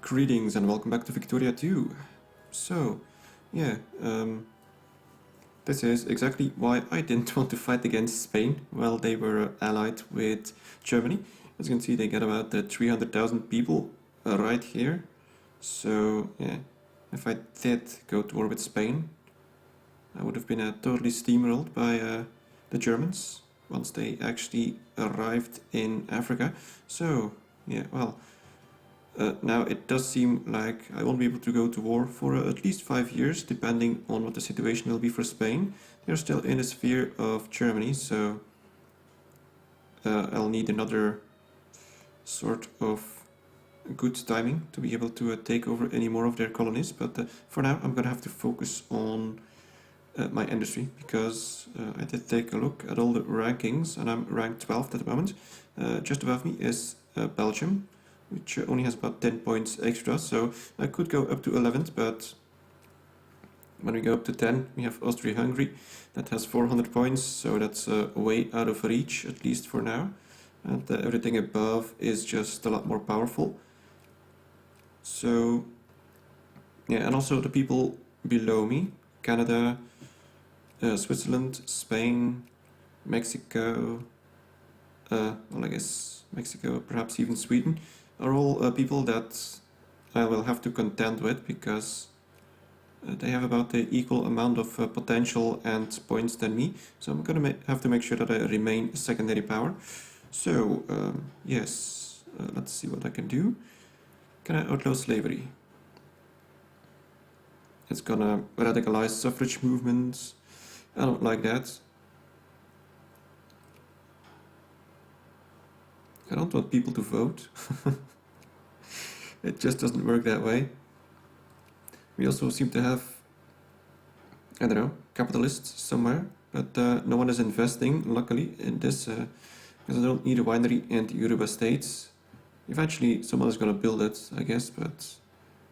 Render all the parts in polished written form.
Greetings and welcome back to Victoria 2. So, yeah, this is exactly why I didn't want to fight against Spain while they were allied with Germany. As you can see, they got about 300,000 people right here. So, yeah, if I did go to war with Spain, I would have been totally steamrolled by the Germans once they actually arrived in Africa. So, yeah, well, now it does seem like I won't be able to go to war for at least 5 years, depending on what the situation will be for Spain. They're still in the sphere of Germany, so I'll need another sort of good timing to be able to take over any more of their colonies. But for now, I'm gonna have to focus on my industry, because I did take a look at all the rankings and I'm ranked 12th at the moment. Just above me is Belgium, which only has about 10 points extra, so I could go up to 11th, but when we go up to 10, we have Austria-Hungary, that has 400 points, so that's way out of reach, at least for now. And everything above is just a lot more powerful. So, yeah, and also the people below me, Canada, Switzerland, Spain, Mexico, well, I guess Mexico, perhaps even Sweden, are all people that I will have to contend with, because they have about the equal amount of potential and points than me. So I'm gonna have to make sure that I remain a secondary power. So, yes, let's see what I can do. Can I outlaw slavery? It's gonna radicalize suffrage movements. I don't like that. I don't want people to vote. It just doesn't work that way. We also seem to have, I don't know, capitalists somewhere, but no one is investing, luckily, in this, because I don't need a winery in the Yoruba states. Eventually, someone is going to build it, I guess, but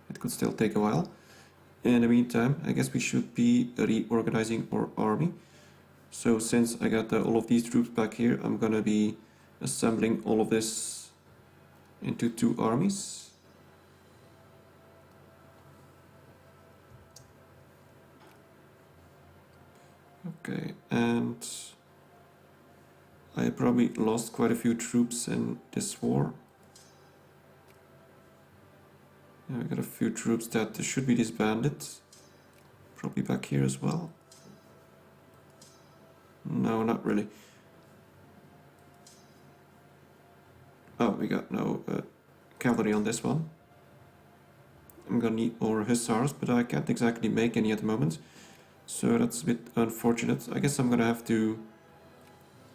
it could still take a while. In the meantime, I guess we should be reorganizing our army. So since I got all of these troops back here, I'm going to be assembling all of this into 2 armies. Okay, and I probably lost quite a few troops in this war. Yeah, I got a few troops that should be disbanded. Probably back here as well. No, not really. Oh, we got no cavalry on this one. I'm gonna need more hussars, but I can't exactly make any at the moment. So that's a bit unfortunate. I guess I'm gonna have to...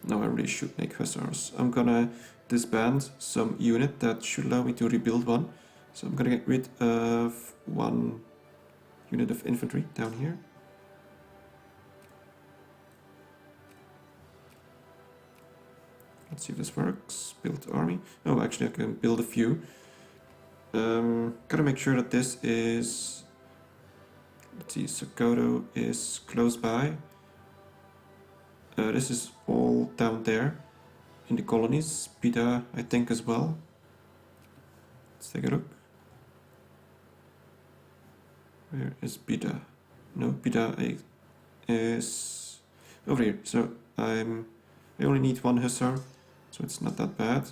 No, I really should make hussars. I'm gonna disband some unit that should allow me to rebuild one. So I'm gonna get rid of 1 unit of infantry down here. Let's see if this works. Build army. Oh, actually I can build a few. Gotta make sure that this is... Let's see, Sokoto is close by. This is all down there in the colonies. Pita, I think, as well. Let's take a look. Where is Pita? No, Pita is over here. So I only need 1 hussar, so it's not that bad.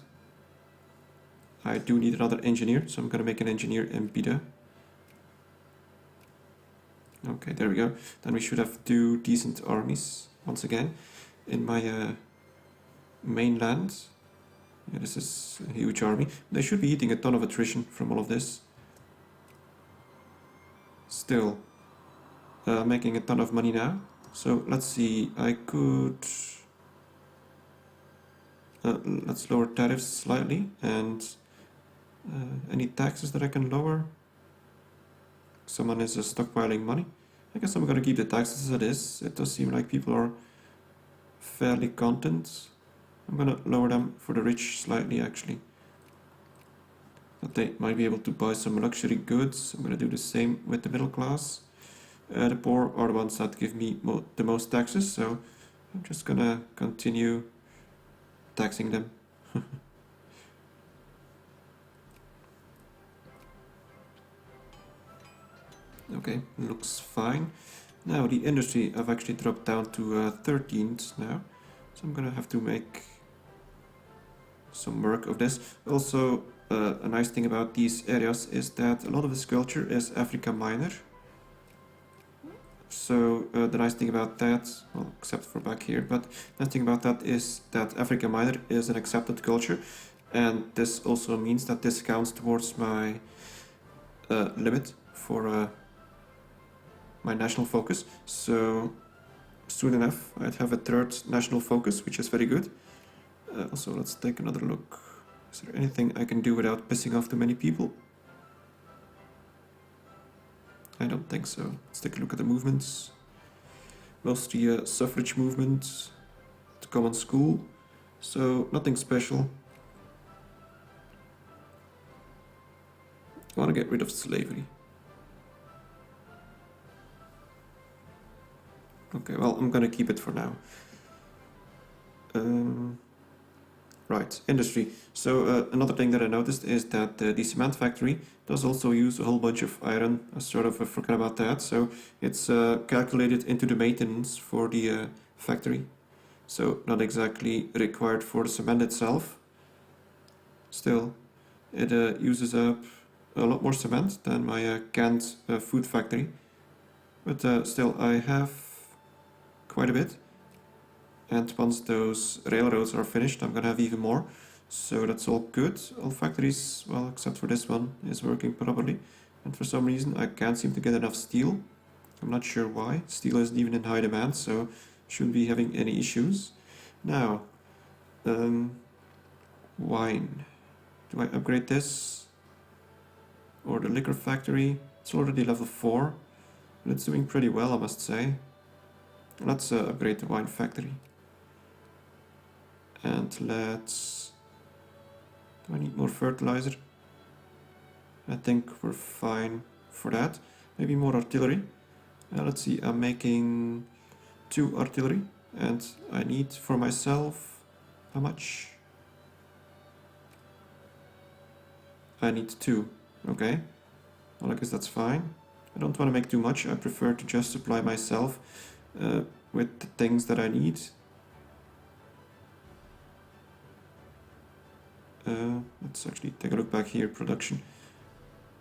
I do need another engineer, so I'm gonna make an engineer in Pita. Okay, there we go. Then we should have 2 decent armies once again in my mainland. Yeah, this is a huge army. They should be eating a ton of attrition from all of this. Still, making a ton of money now. So let's see, I could... let's lower tariffs slightly, and any taxes that I can lower. Someone is stockpiling money. I guess I'm gonna keep the taxes as it is. It does seem like people are fairly content. I'm gonna lower them for the rich slightly, actually. That they might be able to buy some luxury goods. I'm gonna do the same with the middle class. The poor are the ones that give me the most taxes, so I'm just gonna continue taxing them. Okay, looks fine. Now the industry, I've actually dropped down to 13th now, so I'm gonna have to make some work of this. Also, a nice thing about these areas is that a lot of this culture is Africa Minor. So the nice thing about that, well, except for back here, but the nice thing about that is that Africa Minor is an accepted culture, and this also means that this counts towards my limit for my national focus. So soon enough, I'd have a third national focus, which is very good. Also, let's take another look. Is there anything I can do without pissing off too many people? I don't think so. Let's take a look at the movements. Mostly suffrage movement, the common school, so nothing special. I want to get rid of slavery. Okay, well, I'm gonna keep it for now. Right, industry. So another thing that I noticed is that the cement factory does also use a whole bunch of iron. I sort of forgot about that. So it's calculated into the maintenance for the factory. So not exactly required for the cement itself. Still, it uses up a lot more cement than my canned food factory. But still, I have quite a bit. And once those railroads are finished, I'm gonna have even more. So that's all good. All factories, well, except for this one, is working properly. And for some reason, I can't seem to get enough steel. I'm not sure why. Steel isn't even in high demand, so shouldn't be having any issues. Now, wine. Do I upgrade this? Or the liquor factory? It's already level 4, but it's doing pretty well, I must say. Let's upgrade the wine factory. And let's... Do I need more fertilizer? I think we're fine for that. Maybe more artillery. Let's see, I'm making 2 artillery. And I need for myself... How much? I need 2. Okay. Well, I guess that's fine. I don't want to make too much. I prefer to just supply myself with the things that I need. Let's actually take a look back here. Production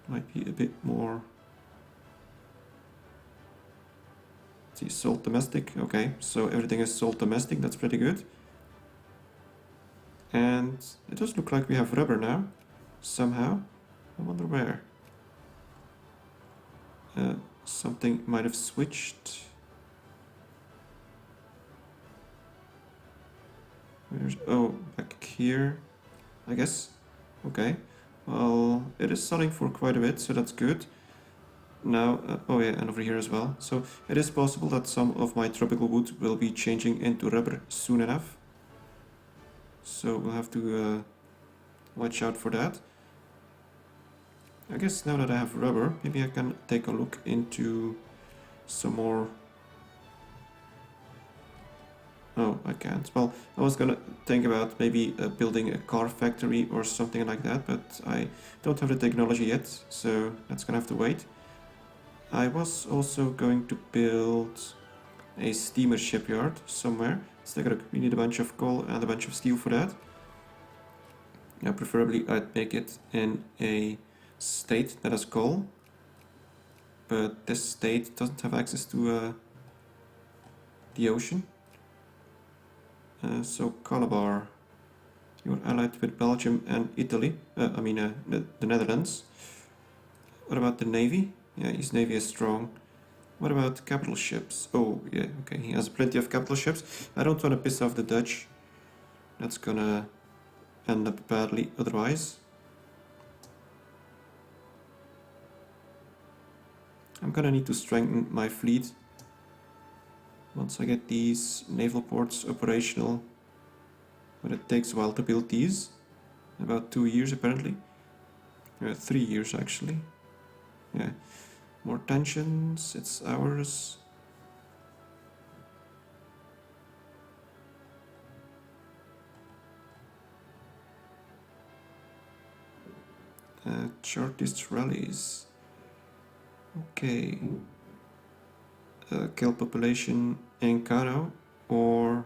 might be a bit more. Let's see, sold domestic. Okay, so everything is sold domestic. That's pretty good. And it does look like we have rubber now, somehow. I wonder where. Something might have switched. Where's, oh, back here, I guess. Okay, well, it is selling for quite a bit, so that's good. Now, oh yeah, and over here as well. So it is possible that some of my tropical wood will be changing into rubber soon enough. So we'll have to watch out for that. I guess now that I have rubber, maybe I can take a look into some more. Oh, I can't. Well, I was gonna think about maybe building a car factory or something like that, but I don't have the technology yet, so that's gonna have to wait. I was also going to build a steamer shipyard somewhere. Let's take a look. We need a bunch of coal and a bunch of steel for that. Now, preferably I'd make it in a state that has coal, but this state doesn't have access to the ocean. So Calabar, you're allied with Belgium and Italy, the Netherlands. What about the navy? Yeah, his navy is strong. What about capital ships? Oh, yeah, okay, he has plenty of capital ships. I don't want to piss off the Dutch. That's gonna end up badly otherwise. I'm gonna need to strengthen my fleet once I get these naval ports operational. But it takes a while to build these. About 2 years apparently. 3 years actually. Yeah. More tensions, it's ours. Shortest rallies. Okay. Kill population in Kano or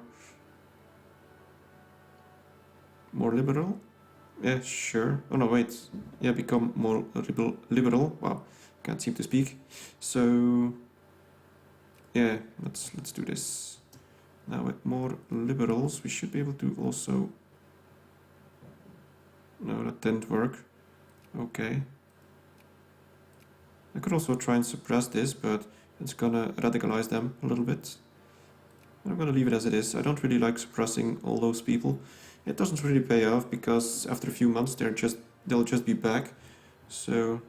more liberal? Yeah, sure. Oh no, wait. Yeah, become more liberal. Wow, can't seem to speak. So yeah, let's do this. Now with more liberals, we should be able to also. No, that didn't work. Okay. I could also try and suppress this, but it's gonna radicalize them a little bit. I'm gonna leave it as it is. I don't really like suppressing all those people. It doesn't really pay off because after a few months they'll just be back. So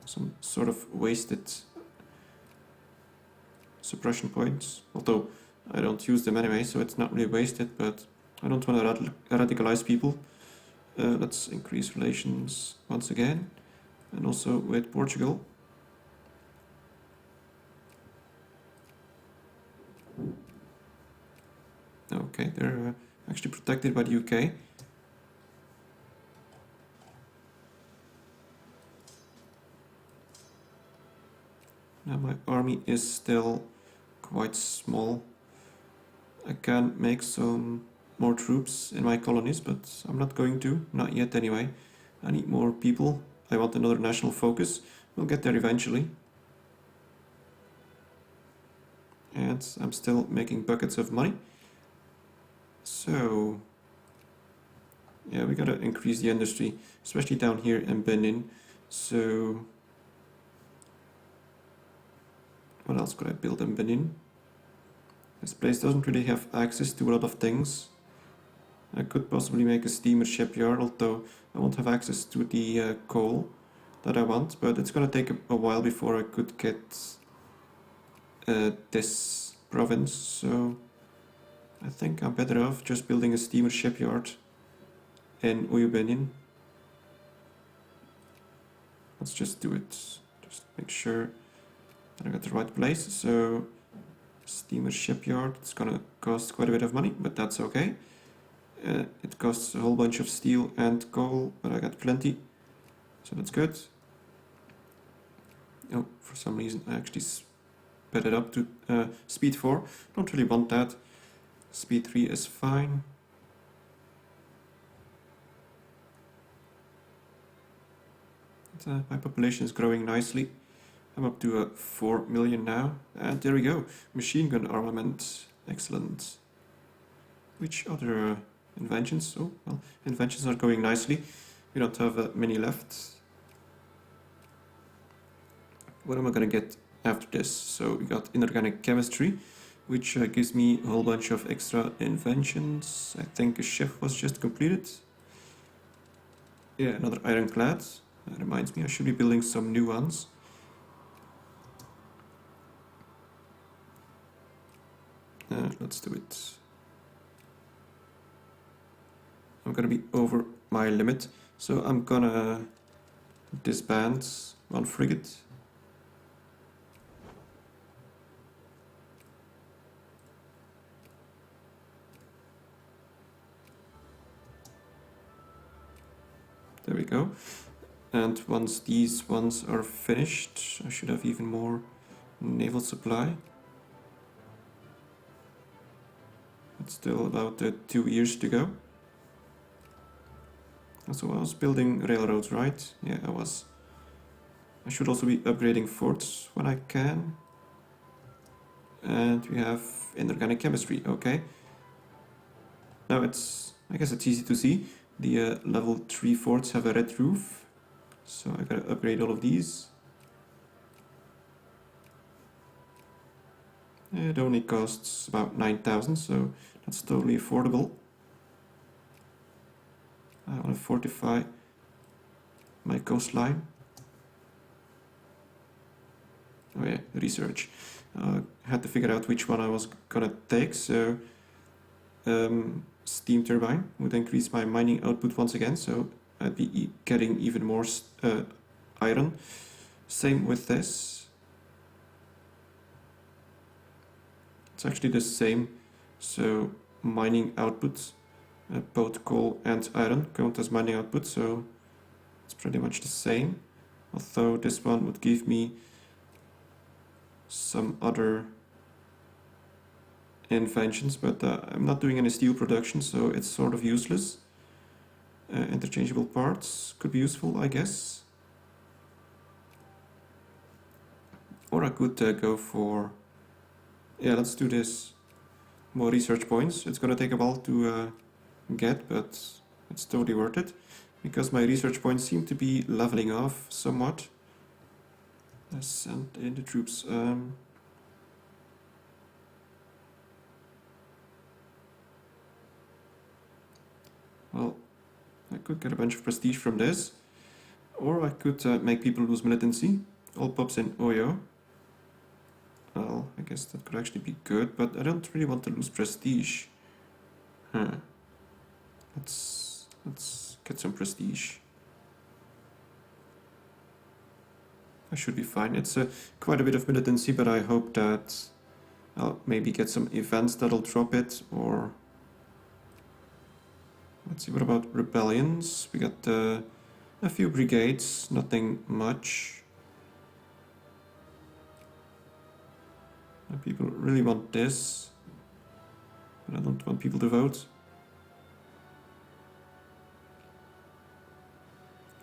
some sort of wasted suppression points. Although I don't use them anyway, so it's not really wasted, but I don't want to radicalize people. Let's increase relations once again, and also with Portugal. Okay, they're actually protected by the UK. Now my army is still quite small. I can make some more troops in my colonies, but I'm not going to, not yet anyway. I need more people. I want another national focus. We'll get there eventually. And I'm still making buckets of money. So yeah, we gotta increase the industry, especially down here in Benin. So what else could I build in Benin? This place doesn't really have access to a lot of things. I could possibly make a steamer shipyard, although I won't have access to the coal that I want, but it's gonna take a while before I could get this province, so I think I'm better off just building a steamer shipyard in Benin. Let's just do it. Just make sure that I got the right place. So steamer shipyard, it's gonna cost quite a bit of money, but that's okay. It costs a whole bunch of steel and coal, but I got plenty, so that's good. Oh, for some reason I actually sped it up to speed 4. Don't really want that. Speed 3 is fine. My population is growing nicely. I'm up to 4 million now. And there we go. Machine gun armament. Excellent. Which other inventions? Oh, well, inventions are going nicely. We don't have many left. What am I gonna get after this? So we got inorganic chemistry, which gives me a whole bunch of extra inventions. I think a ship was just completed. Yeah, another ironclad. That reminds me, I should be building some new ones. Let's do it. I'm gonna be over my limit, so I'm gonna disband one frigate. There we go. And once these ones are finished, I should have even more naval supply. It's still about 2 years to go. So I was building railroads, right? Yeah, I was. I should also be upgrading forts when I can. And we have inorganic chemistry, okay. Now I guess it's easy to see. The level 3 forts have a red roof. So I gotta upgrade all of these. It only costs about 9,000, so that's totally affordable. I want to fortify my coastline. Oh yeah, research. I had to figure out which one I was gonna take, so steam turbine would increase my mining output once again, so I'd be getting even more iron. Same with this. It's actually the same, so mining output, both coal and iron count as mining output, so it's pretty much the same. Although this one would give me some other inventions, but I'm not doing any steel production, so it's sort of useless. Interchangeable parts could be useful, I guess. Or I could go for... Yeah, let's do this. More research points. It's gonna take a while to get, but it's totally worth it. Because my research points seem to be leveling off somewhat. Let's send in the troops. Well, I could get a bunch of prestige from this. Or I could make people lose militancy. All pops in Oyo. Well, I guess that could actually be good, but I don't really want to lose prestige. Huh. Let's get some prestige. I should be fine. It's quite a bit of militancy, but I hope that I'll maybe get some events that'll drop it, or... Let's see, what about rebellions? We got a few brigades, nothing much. People really want this, but I don't want people to vote.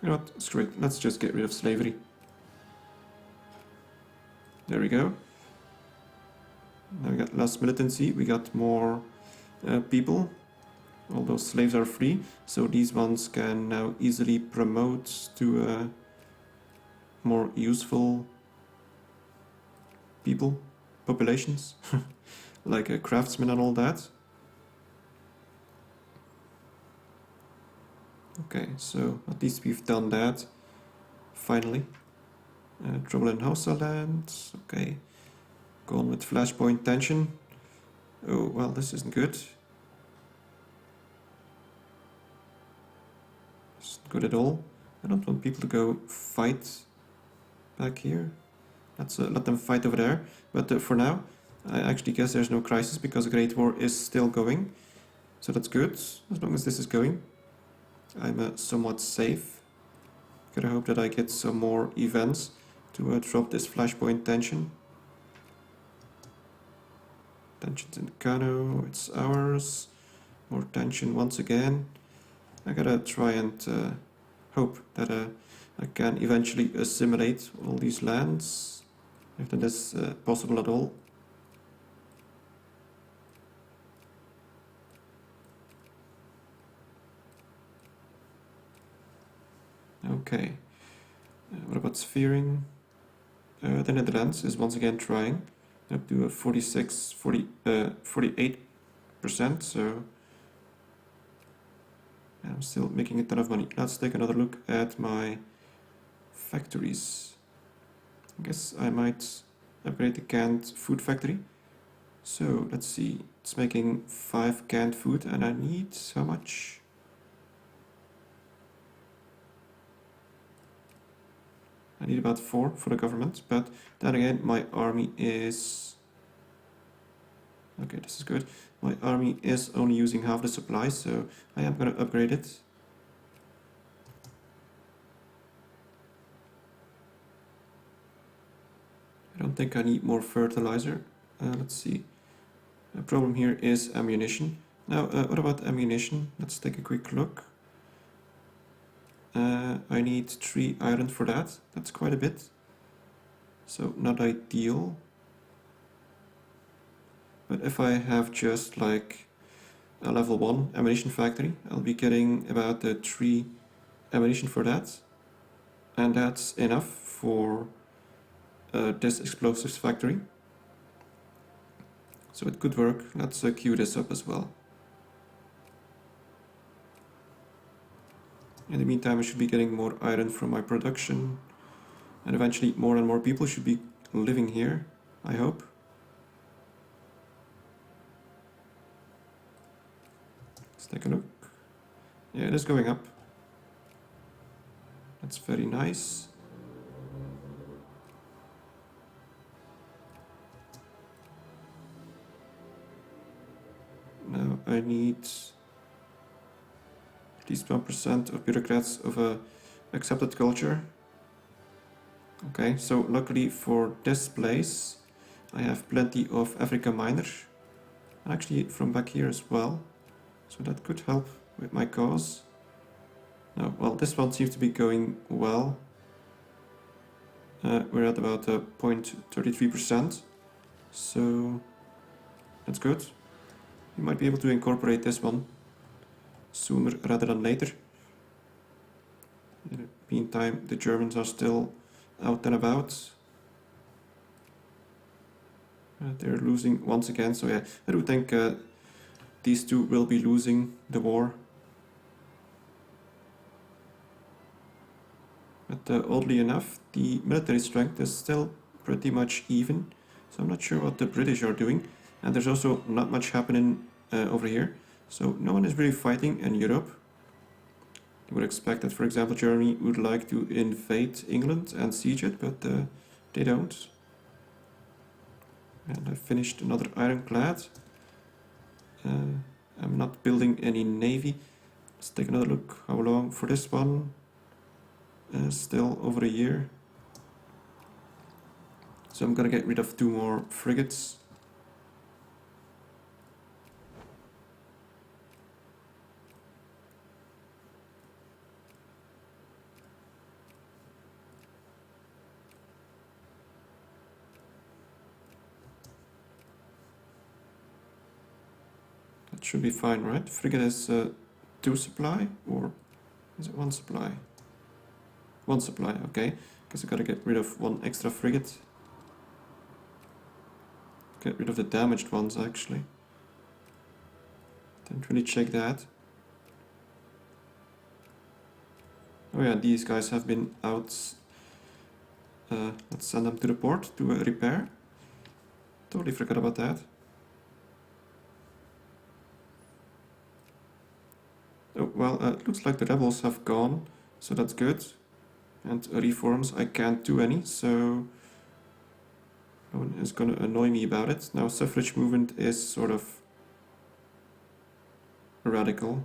You know what, screw it, let's just get rid of slavery. There we go. Now we got less militancy, we got more people. All those slaves are free, so these ones can now easily promote to more useful people, populations, like craftsmen and all that. Okay, so at least we've done that, finally. Trouble in Hausa land, okay. Go on with flashpoint tension. Oh, well, this isn't good. Good at all. I don't want people to go fight back here. Let's let them fight over there. But for now, I actually guess there's no crisis because the Great War is still going. So that's good, as long as this is going. I'm somewhat safe. Gotta hope that I get some more events to drop this flashpoint tension. Tension's in Kano, it's ours. More tension once again. I gotta try and hope that I can eventually assimilate all these lands, if that is possible at all. Okay, what about sphering? The Netherlands is once again trying up to 48%, so I'm still making a ton of money. Let's take another look at my factories. I guess I might upgrade the canned food factory. So let's see, it's making 5 canned food and I need how much? I need about 4 for the government, but then again my army is... Okay, this is good. My army is only using half the supply, so I am going to upgrade it. I don't think I need more fertilizer. Let's see. The problem here is ammunition. Now, what about ammunition? Let's take a quick look. I need 3 iron for that. That's quite a bit. So, not ideal. But if I have just like a level 1 ammunition factory, I'll be getting about 3 ammunition for that. And that's enough for this explosives factory. So it could work. Let's queue this up as well. In the meantime, I should be getting more iron from my production. And eventually more and more people should be living here, I hope. Let's take a look. Yeah, it is going up. That's very nice. Now I need at least 1% of bureaucrats of a accepted culture. Okay, so luckily for this place, I have plenty of Africa miners, and actually from back here as well, so that could help with my cause. Now, well, this one seems to be going well. We're at about 0.33%, so that's good. We might be able to incorporate this one sooner rather than later. In the meantime, the Germans are still out and about. They're losing once again, so yeah, I do think these two will be losing the war. But oddly enough, the military strength is still pretty much even, so I'm not sure what the British are doing. And there's also not much happening over here, so no one is really fighting in Europe. You would expect that, for example, Germany would like to invade England and siege it, but they don't. And I finished another ironclad. I'm not building any navy. Let's take another look. How long for this one? Still over a year. So I'm gonna get rid of 2 more frigates. That should be fine, right? Frigate is 2 supply, or is it 1 supply? 1 supply, okay. Guess I gotta get rid of 1 extra frigate. Get rid of the damaged ones, actually. Didn't really check that. Oh yeah, these guys have been out. Let's send them to the port to repair. Totally forgot about that. Oh, well, it looks like the rebels have gone, so that's good. And reforms, I can't do any, so no one is gonna annoy me about it. Now, suffrage movement is sort of radical.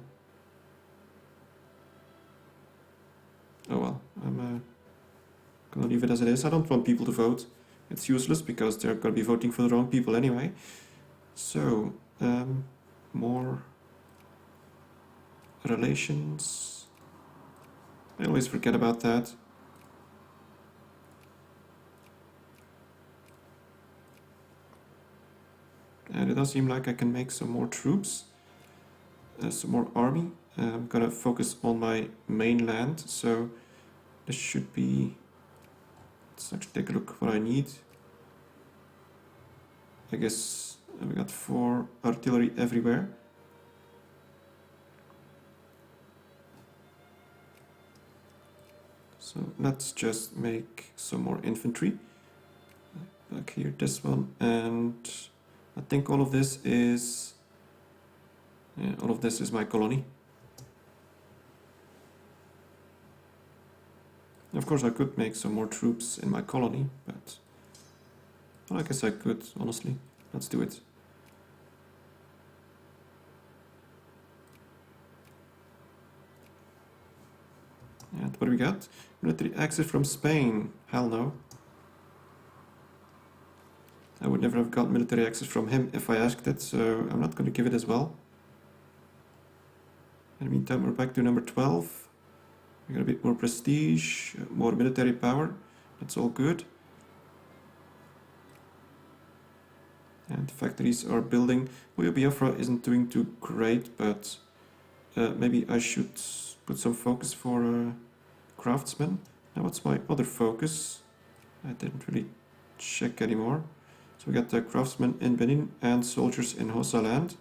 Oh well, I'm gonna leave it as it is. I don't want people to vote. It's useless because they're gonna be voting for the wrong people anyway. So, more relations. I always forget about that. And it does seem like I can make some more troops, some more army. I'm gonna focus on my mainland, so this should be... Let's actually take a look what I need. I guess we got 4 artillery everywhere. So let's just make some more infantry. Back here, this one, and I think all of this is... Yeah, all of this is my colony. Of course I could make some more troops in my colony, but... Well, I guess I could, honestly. Let's do it. And what do we got? Military access from Spain. Hell no. I would never have got military access from him if I asked it, so I'm not going to give it as well. In the meantime, we're back to number 12. We got a bit more prestige, more military power. That's all good. And factories are building. Well, Biafra isn't doing too great, but maybe I should put some focus for craftsmen. Now what's my other focus? I didn't really check anymore. So we got the craftsmen in Benin and soldiers in Hossaland.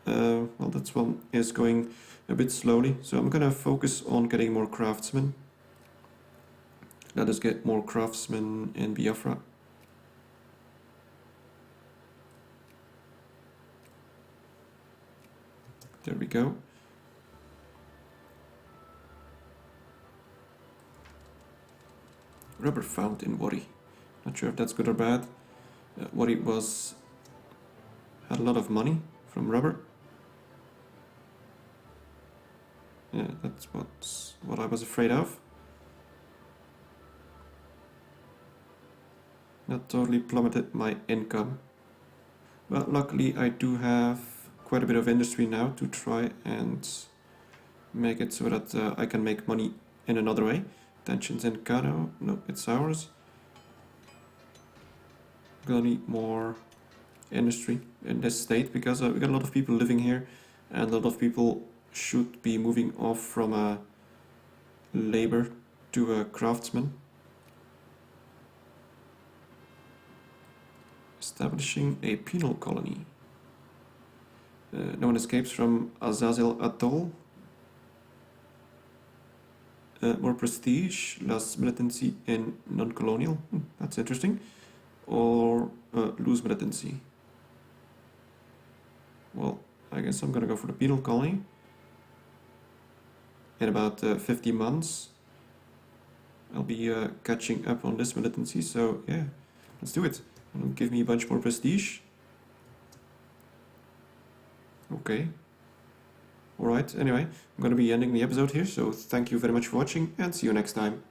Well, that one is going a bit slowly, so I'm gonna focus on getting more craftsmen. Let us get more craftsmen in Biafra. There we go. Rubber found in Wari. Not sure if that's good or bad. Wari had a lot of money from rubber. Yeah, that's what I was afraid of. That totally plummeted my income. But luckily I do have quite a bit of industry now to try and make it so that I can make money in another way. Tensions in Kano, no, it's ours. Gonna need more industry in this state because we got a lot of people living here, and a lot of people should be moving off from a labor to a craftsman. Establishing a penal colony. No one escapes from Azazel Atoll. More prestige, less militancy in non-colonial. That's interesting. Or lose militancy. Well, I guess I'm gonna go for the penal colony. In about 50 months, I'll be catching up on this militancy, so yeah, let's do it. It'll give me a bunch more prestige. Okay. Alright, anyway, I'm gonna be ending the episode here, so thank you very much for watching, and see you next time.